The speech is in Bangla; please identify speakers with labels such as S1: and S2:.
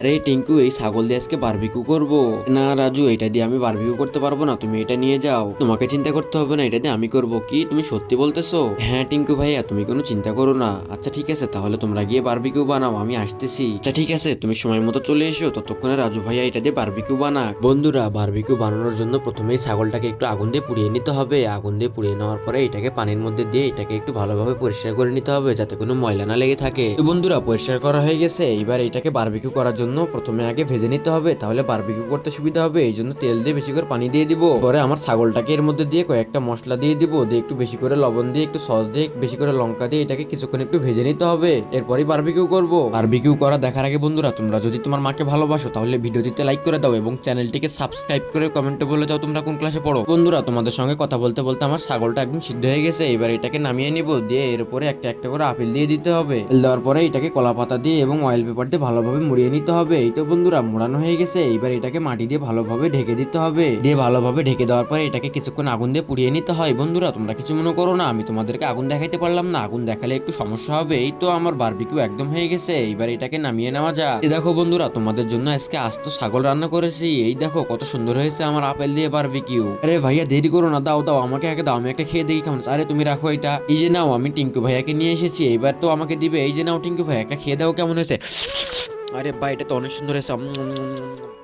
S1: আরে টিঙ্কু, এই ছাগল দিয়ে আজকে বারবিকিউ করবো। না রাজু, এটা দিয়ে আমি বারবিকিউ করতে পারবো না, তুমি এটা নিয়ে যাও, তোমাকে চিন্তা করতে হবে না, এটা দিয়ে আমি করবো। কি তুমি সত্যি বলতেছো? হ্যাঁ টিঙ্কু ভাইয়া, তুমি কোনো চিন্তা করো না। আচ্ছা ঠিক আছে, তাহলে তোমরা গিয়ে বারবিকিউ বানাও, আমি আসতেছি। আচ্ছা ঠিক আছে, তুমি সময় মতো চলে এসো, ততক্ষণে রাজু ভাইয়া এটা দিয়ে বারবিকিউ বানাক। বন্ধুরা, বারবিকিউ বানানোর জন্য প্রথমেই ছাগলটাকে একটু আগুন দিয়ে পুড়িয়ে নিতে হবে। আগুন দিয়ে পুড়িয়ে নেওয়ার পরে এটাকে পানির মধ্যে দিয়ে এটাকে একটু ভালোভাবে পরিষ্কার করে নিতে হবে, যাতে কোনো ময়লা না লেগে থাকে। তো বন্ধুরা, পরিষ্কার করা হয়ে গেছে। এইবার এটাকে বারবিকিউ করার জন্য প্রথমে আগে ভেজে নিতে হবে, তাহলে বারবিকিউ করতে সুবিধা হবে। এই জন্য তেল দিয়ে বেশি করে পানি দিয়ে দিব। পরে আমার ছাগলটাকে এর মধ্যে দিয়ে কয়েকটা মশলা দিয়ে দিব, দিয়ে একটু বেশি করে লবণ দিয়ে, একটু সস দিয়ে, বেশি করে লঙ্কা দিয়ে এটাকে কিছুক্ষণ একটু ভেজে নিতে হবে। এরপরই বারবিকিউ করব। বারবিকিউ করা দেখার আগে বন্ধুরা, তোমরা যদি তোমার মাকে ভালোবাসো তাহলে ভিডিওটিতে লাইক করে দাও এবং চ্যানেলটিকে সাবস্ক্রাইব করে কমেন্টে বলে দাও তোমরা কোন ক্লাসে পড়ো। বন্ধুরা, তোমাদের সঙ্গে কথা বলতে বলতে আমার ছাগলটা একদম সিদ্ধ হয়ে গেছে। এবার এটাকে নামিয়ে নিব, দিয়ে এর উপরে একটা একটা করে আপেল দিয়ে দিতে হবে। আপেল দেওয়ার পরে এটাকে কলা পাতা দিয়ে এবং অয়েল পেপার দিয়ে ভালোভাবে মুড়িয়ে নিতে হবে। এই তো বন্ধুরা, মোড়ানো হয়ে গেছে। এইবার এটাকে মাটি দিয়ে ভালোভাবে ঢেকে দিতে হবে। দিয়ে ভালোভাবে ঢেকে দেওয়ার পরে এটাকে কিছুক্ষণ আগুন দিয়ে পুড়িয়ে নিতে হয়। বন্ধুরা, তোমরা কিছু মনে করো না, আমি তোমাদেরকে আগুন দেখাইতে পারলাম না, আগুন দেখালে একটু সমস্যা হবে। এই তো আমার বারবিকিউ একদম হয়ে গেছে। এইবার এটাকে নামিয়ে নেওয়া যাক। এই দেখো বন্ধুরা, তোমাদের জন্য আজকে আস্ত ছাগল রান্না করেছি। এই দেখো কত সুন্দর হয়েছে আমার আপেল দিয়ে বারবিকিউ। আরে ভাইয়া দেরি করো না, দাও দাও আমাকে আগে দাও, আমি একটা খেয়ে দেখি কেমন। আরে তুমি রাখো এটা, এই যে নাও, আমি টিঙ্কু ভাইয়াকে নিয়ে এসেছি, এইবার তো আমাকে দিবে। এই যে নাও টিঙ্কু ভাইয়া, একটা খেয়ে দাও কেমন হয়েছে। আরে ভাই, এটা তো অনেক সুন্দর হয়েছে।